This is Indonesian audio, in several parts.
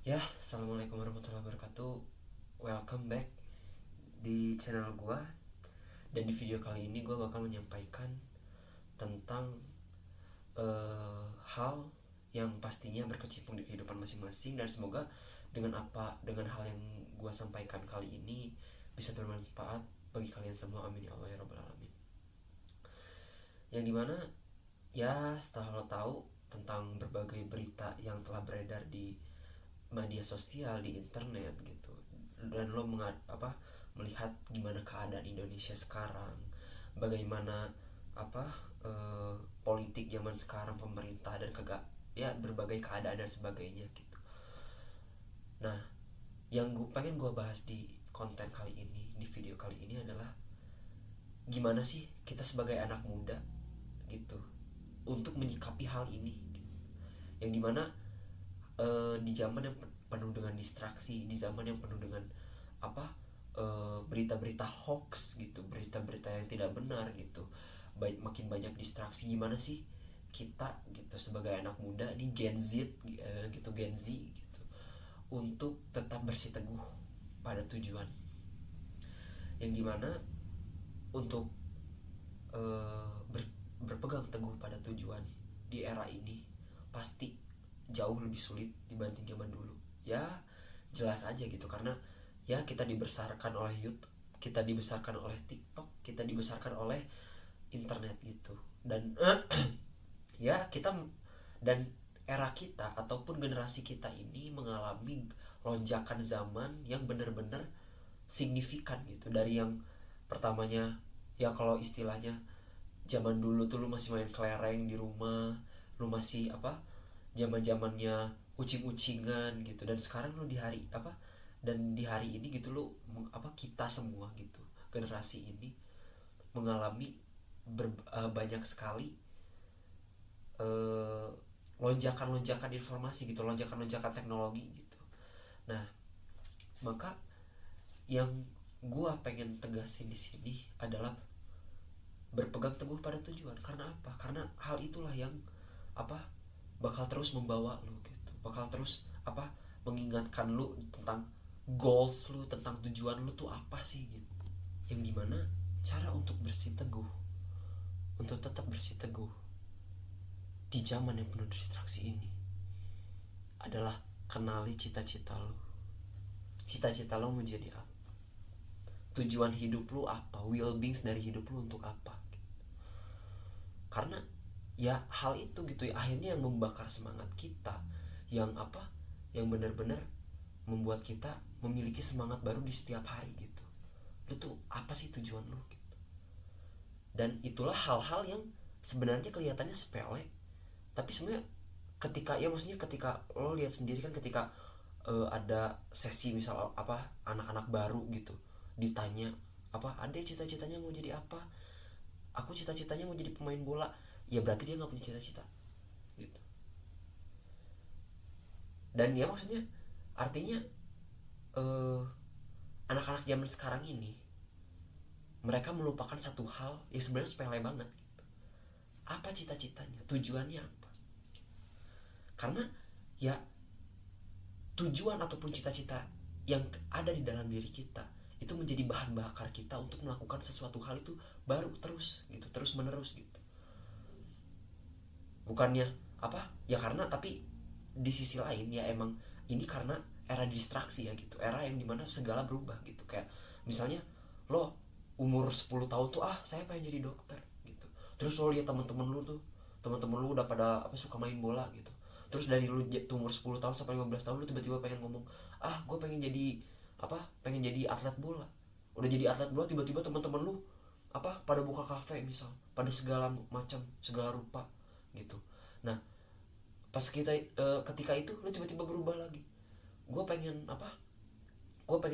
Ya, assalamualaikum warahmatullahi wabarakatuh. Welcome back di channel gua. Dan di video kali ini gua bakal menyampaikan tentang hal yang pastinya berkecimpung di kehidupan masing-masing, dan semoga dengan hal yang gua sampaikan kali ini bisa bermanfaat bagi kalian semua. Amin ya Allah ya rabbal alamin. Yang dimana ya, setelah lo tahu tentang berbagai berita yang telah beredar di media sosial, di internet gitu, dan lo melihat gimana keadaan Indonesia sekarang, bagaimana apa politik zaman sekarang, pemerintah dan berbagai keadaan dan sebagainya gitu. Nah, yang pengen gue bahas di konten kali ini, di video kali ini adalah gimana sih kita sebagai anak muda gitu untuk menyikapi hal ini, yang dimana di zaman yang penuh dengan distraksi, di zaman yang penuh dengan apa berita-berita hoax gitu, berita-berita yang tidak benar gitu, makin banyak distraksi. Gimana sih kita gitu sebagai anak muda nih, Gen Z gitu, Gen Z gitu, untuk tetap bersiteguh pada tujuan, yang dimana untuk berpegang teguh pada tujuan di era ini pasti jauh lebih sulit dibanding zaman dulu. Ya, jelas aja gitu, karena ya kita dibesarkan oleh YouTube, kita dibesarkan oleh TikTok, kita dibesarkan oleh internet gitu. Dan ya kita dan era kita ataupun generasi kita ini mengalami lonjakan zaman yang benar-benar signifikan gitu. Dari yang pertamanya, ya kalau istilahnya zaman dulu tuh lu masih main kelereng di rumah, lu masih zaman zamannya ucing-ucingan gitu, dan sekarang lu di hari ini gitu lu kita semua gitu, generasi ini mengalami banyak sekali eh, lonjakan-lonjakan informasi gitu, lonjakan-lonjakan teknologi gitu. Nah, maka yang gua pengen tegasin di sini adalah berpegang teguh pada tujuan. Karena apa? Karena hal itulah yang apa bakal terus membawa lu gitu, bakal terus mengingatkan lu tentang goals lu, tentang tujuan lu tuh apa sih gitu. Yang dimana cara untuk bersiteguh, untuk tetap bersiteguh di zaman yang penuh distraksi ini adalah kenali cita-cita lu. Cita-cita lo mau jadi apa? Tujuan hidup lu apa? Well beings dari hidup lu untuk apa? Karena ya hal itu gitu ya, akhirnya yang membakar semangat kita, yang yang benar-benar membuat kita memiliki semangat baru di setiap hari gitu. Lu tuh apa sih tujuan lu gitu. Dan itulah hal-hal yang sebenarnya kelihatannya sepele, tapi sebenarnya ketika lo lihat sendiri kan, ketika ada sesi misal anak-anak baru gitu ditanya ada cita-citanya mau jadi apa, aku cita-citanya mau jadi pemain bola, ya berarti dia nggak punya cita-cita gitu. Dan ya maksudnya artinya eh, anak-anak zaman sekarang ini mereka melupakan satu hal yang sebenarnya sepele banget gitu. Apa cita-citanya, tujuannya apa? Karena ya tujuan ataupun cita-cita yang ada di dalam diri kita itu menjadi bahan bakar kita untuk melakukan sesuatu hal itu baru terus gitu, terus menerus gitu. Bukannya ya karena, tapi di sisi lain ya emang ini karena era distraksi ya gitu, era yang dimana segala berubah gitu. Kayak misalnya lo umur 10 tahun tuh saya pengen jadi dokter gitu, terus lo lihat teman-teman lu udah pada suka main bola gitu. Terus dari lu umur 10 tahun sampai 15 tahun lu tiba-tiba pengen ngomong, gue pengen jadi pengen jadi atlet bola. Udah jadi atlet bola, tiba-tiba teman-teman lu pada buka kafe misal, pada segala macam, segala rupa gitu. Nah, pas ketika itu lu tiba-tiba berubah lagi. Gue pengen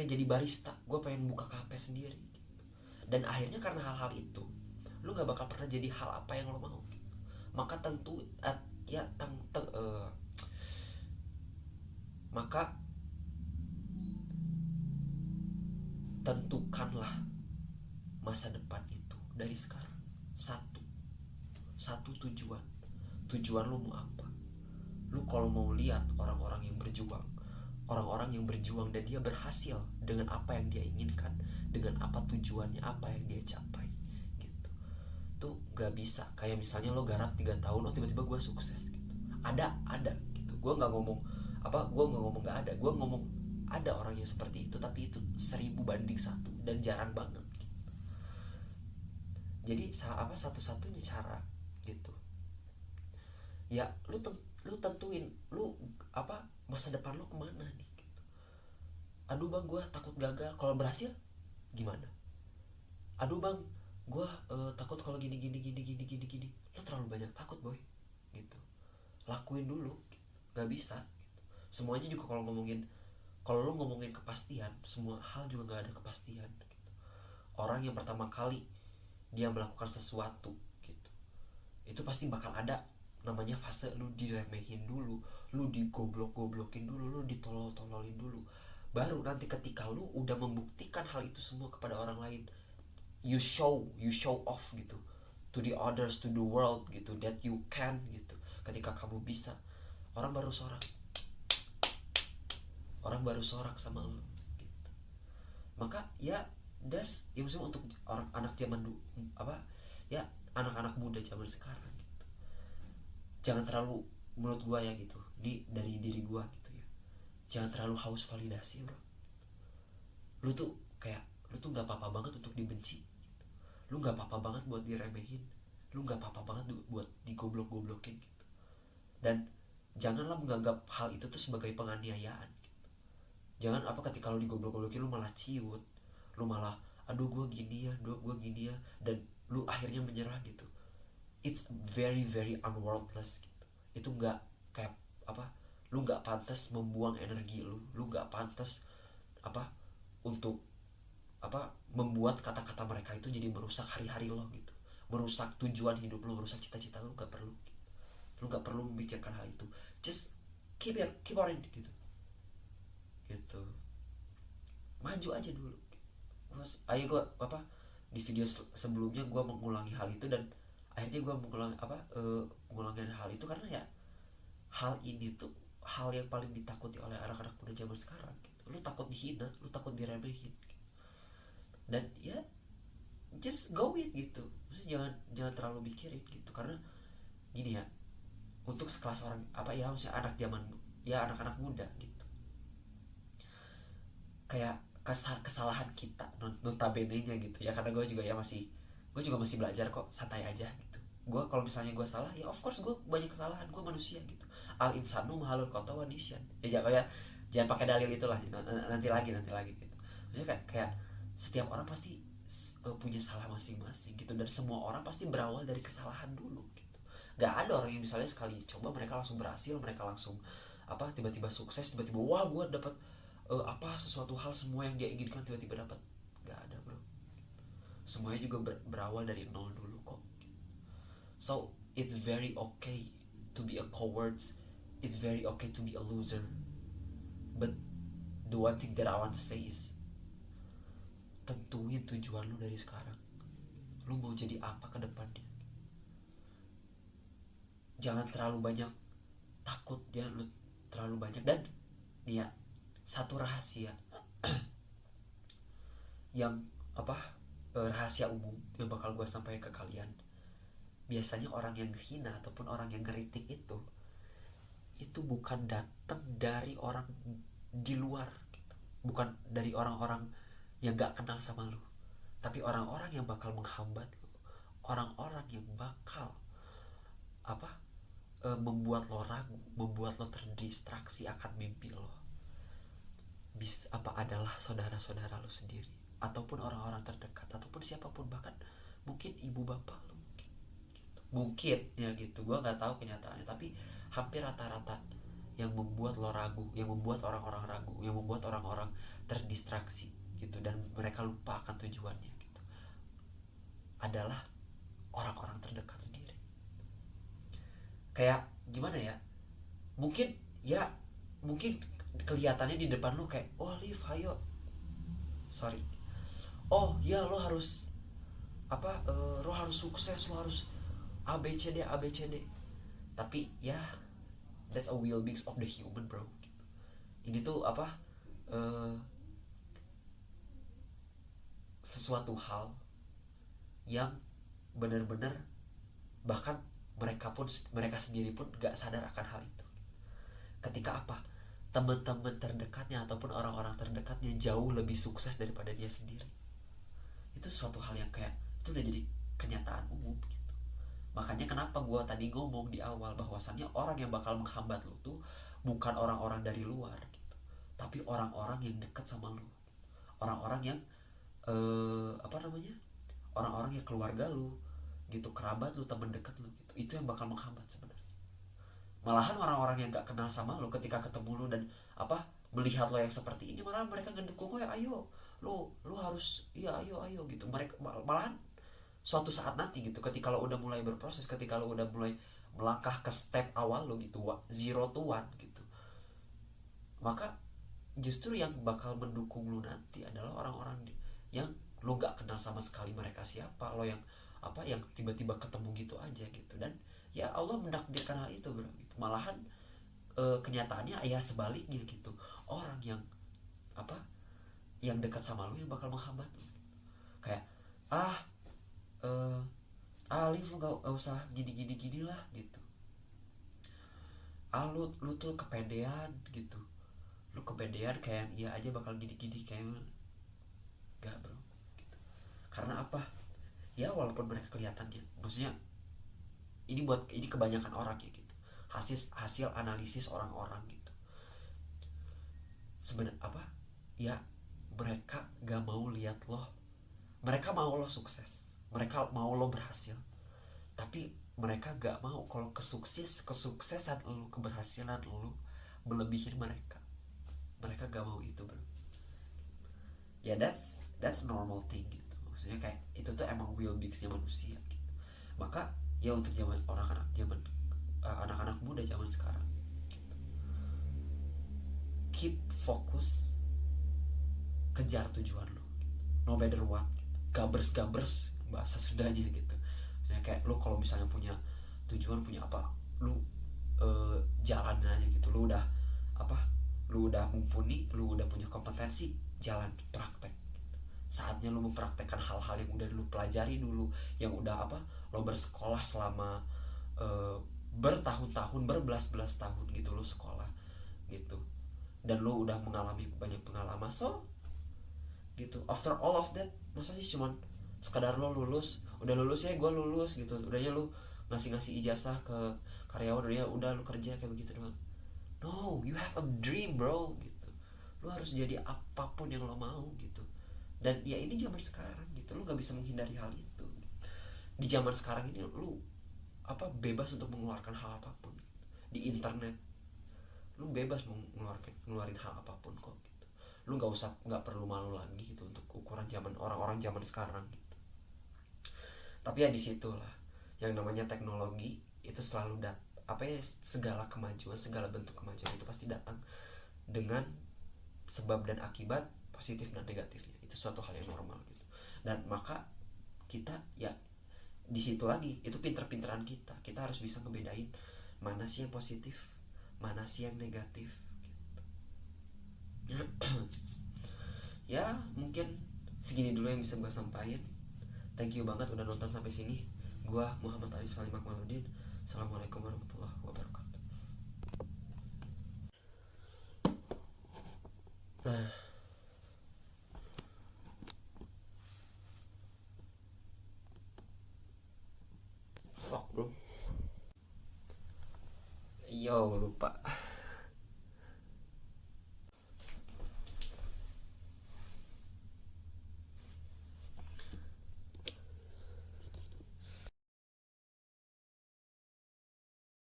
jadi barista, gue pengen buka kafe sendiri gitu. Dan akhirnya karena hal-hal itu lu nggak bakal pernah jadi hal apa yang lo mau gitu. Maka tentu ya tang, tang, maka tentukanlah masa depan itu dari sekarang. Satu tujuan lu mau apa. Lu kalau mau lihat orang-orang yang berjuang, orang-orang yang berjuang dan dia berhasil dengan apa yang dia inginkan, dengan apa tujuannya, apa yang dia capai gitu. Tuh gak bisa kayak misalnya lo garap 3 tahun, oh tiba-tiba gue sukses gitu. Ada gitu. Gue nggak ngomong gak ada, gue ngomong ada orang yang seperti itu, tapi itu 1000 banding 1 dan jarang banget gitu. Jadi satu-satunya cara gitu ya, lu tentuin lu masa depan lu kemana nih gitu. Aduh bang, gue takut gagal. Kalau berhasil gimana? Aduh bang, gue takut kalau gini. Lu terlalu banyak takut boy gitu. Lakuin dulu. Gak bisa gitu. Semuanya juga kalau lu ngomongin kepastian, semua hal juga gak ada kepastian gitu. Orang yang pertama kali dia melakukan sesuatu gitu, itu pasti bakal ada namanya fase lu diremehin dulu, lu digoblok-goblokin dulu, lu ditolol-tololin dulu. Baru nanti ketika lu udah membuktikan hal itu semua kepada orang lain, you show off gitu to the others, to the world gitu, that you can gitu. Ketika kamu bisa, orang baru sorak sama lu gitu. Maka ya maksudnya untuk orang anak zaman dulu anak-anak muda zaman sekarang gitu, jangan terlalu, menurut gua ya gitu, dari diri gua gitu ya, jangan terlalu haus validasi bro. Lu tuh nggak apa-apa banget untuk dibenci gitu. Lu nggak apa-apa banget buat diremehin, lu nggak apa-apa banget buat digoblok-goblokin gitu. Dan janganlah menganggap hal itu tuh sebagai penganiayaan gitu. Jangan ketika lu digoblok-goblokin lu malah ciut, lu malah aduh gue gini ya, dan lu akhirnya menyerah gitu. It's very very unworldless gitu. Itu nggak kayak lu nggak pantas membuang energi lu nggak pantas untuk membuat kata-kata mereka itu jadi merusak hari-hari lo gitu, merusak tujuan hidup lo, merusak cita-cita lo. Nggak perlu gitu. Lu nggak perlu memikirkan hal itu. Just keep on it gitu. Maju aja dulu. Gue di video sebelumnya gue mengulangi hal itu, dan akhirnya gue mengulangi hal itu karena ya hal ini tuh hal yang paling ditakuti oleh anak-anak muda zaman sekarang gitu. Lu takut dihina, lu takut diremehin gitu. Dan ya just go with gitu. Maksudnya jangan terlalu mikirin gitu, karena gini ya, untuk sekelas orang maksudnya anak-anak muda gitu, kayak kesalahan kita notabene-nya gitu ya, karena gue juga masih belajar kok, santai aja gitu. Gue kalau misalnya gue salah ya of course gue banyak kesalahan, gue manusia gitu. Al insanu mahalul khata wa nisyan. Jangan pakai dalil itulah, nanti lagi gitu. Maksudnya kayak setiap orang pasti punya salah masing-masing gitu, dan semua orang pasti berawal dari kesalahan dulu gitu. Gak ada orang yang misalnya sekali coba mereka langsung berhasil, mereka langsung tiba-tiba sukses, tiba-tiba wah gue dapet sesuatu hal, semua yang dia inginkan tiba-tiba dapat. Gak ada bro. Semuanya juga berawal dari nol dulu kok. So it's very okay to be a coward, it's very okay to be a loser, but the one thing that I want to say is, tentuin tujuan lu dari sekarang. Lu mau jadi apa ke depannya. Jangan terlalu banyak takut, jangan lu terlalu banyak. Dan ya, satu rahasia yang rahasia umum yang bakal gue sampaikan ke kalian. Biasanya orang yang hina ataupun orang yang ngeritik itu bukan datang dari orang di luar gitu. Bukan dari orang-orang yang gak kenal sama lu, tapi orang-orang yang bakal menghambat lu, orang-orang yang bakal membuat lo ragu, membuat lo terdistraksi akan mimpi lo. Adalah saudara-saudara lo sendiri, ataupun orang-orang terdekat, ataupun siapapun, bahkan mungkin ibu bapak lo gitu. Mungkin ya gitu, gue nggak tahu kenyataannya, tapi hampir rata-rata yang membuat lo ragu, yang membuat orang-orang ragu, yang membuat orang-orang terdistraksi gitu, dan mereka lupa akan tujuannya gitu, adalah orang-orang terdekat sendiri. Kayak gimana ya, mungkin kelihatannya di depan lo kayak, oh Liv ayo, sorry, oh ya lo harus lo harus sukses, lo harus ABCD, tapi ya that's a will mix of the human bro. ini tuh apa, eh, sesuatu hal yang benar-benar bahkan mereka sendiri pun gak sadar akan hal itu. Ketika apa, teman-teman terdekatnya ataupun orang-orang terdekatnya jauh lebih sukses daripada dia sendiri. Itu suatu hal yang kayak itu udah jadi kenyataan umum gitu. Makanya kenapa gue tadi ngomong di awal bahwasannya orang yang bakal menghambat lu tuh bukan orang-orang dari luar gitu, tapi orang-orang yang dekat sama lu, orang-orang yang apa namanya, orang-orang yang keluarga lu gitu, kerabat lu, teman dekat lu gitu. Itu yang bakal menghambat sebenarnya. Malahan orang-orang yang gak kenal sama lu ketika ketemu lu dan apa melihat lo yang seperti ini, malahan mereka ngedukung lo, ya ayo lu harus, iya ayo ayo gitu. Mereka malahan suatu saat nanti gitu, ketika lo udah mulai berproses, ketika lo udah mulai melangkah ke step awal lo gitu, zero to one gitu, maka justru yang bakal mendukung lo nanti adalah orang-orang yang lo gak kenal sama sekali mereka siapa, lo yang apa yang tiba-tiba ketemu gitu aja gitu. Dan ya Allah menakdirkan hal itu bro gitu. Malahan kenyataannya ya sebaliknya gitu, orang yang apa yang dekat sama lo yang bakal menghambat lo. Kayak eh Alif gak usah gini lah gitu. Lu tuh kepedean gitu, lu kepedean kayak iya aja bakal gini kayak gak bro gitu. Karena apa ya, walaupun mereka kelihatannya, maksudnya ini kebanyakan orang ya gitu, hasil analisis orang-orang gitu, sebenarnya apa ya, mereka gak mau lihat lo, mereka mau lo sukses, mereka mau lo berhasil, tapi mereka gak mau kalau kesuksesan lu, keberhasilan lu melebihin mereka gak mau itu bro. Ya that's normal thing gitu, maksudnya kayak itu tuh emang will beings-nya manusia gitu. Maka ya untuk anak-anak muda zaman sekarang gitu, keep fokus, kejar tujuan lo gitu. No matter what gitu. Gabers bahasa Sundanya gitu. Misalnya kayak lu kalau misalnya punya tujuan, punya apa, lu jalan aja gitu. Lu udah apa, lu udah mumpuni, lu udah punya kompetensi, jalan praktek. Saatnya lu mempraktekkan hal-hal yang udah lu pelajari dulu, yang udah apa, lo bersekolah selama bertahun-tahun, berbelas-belas tahun gitu lo sekolah gitu, dan lo udah mengalami banyak pengalaman. So gitu, after all of that, masa sih cuman sekadar lo lulus, udah lulus ya gue lulus gitu, udahnya lo ngasih ijazah ke karyawan, udah lo kerja kayak begitu doang. No, you have a dream bro gitu, lo harus jadi apapun yang lo mau gitu. Dan ya ini zaman sekarang gitu, lo gak bisa menghindari hal itu. Di zaman sekarang ini lo apa bebas untuk mengeluarkan hal apapun gitu. Di internet lo bebas ngeluarin hal apapun kok gitu. Lu nggak perlu malu lagi gitu untuk ukuran zaman orang-orang zaman sekarang gitu. Tapi ya disitulah yang namanya teknologi itu selalu apa ya, segala kemajuan, segala bentuk kemajuan itu pasti datang dengan sebab dan akibat positif dan negatifnya. Itu suatu hal yang normal gitu. Dan maka kita ya di situ lagi, itu pinter-pinteran kita harus bisa ngebedain mana sih yang positif, mana sih yang negatif gitu. Ya mungkin segini dulu yang bisa gue sampaikan. Thank you banget udah nonton sampai sini. Gue Muhammad Arif Salim Akmaludin. Assalamualaikum warahmatullahi wabarakatuh. Nah, fuck bro, yo lupa.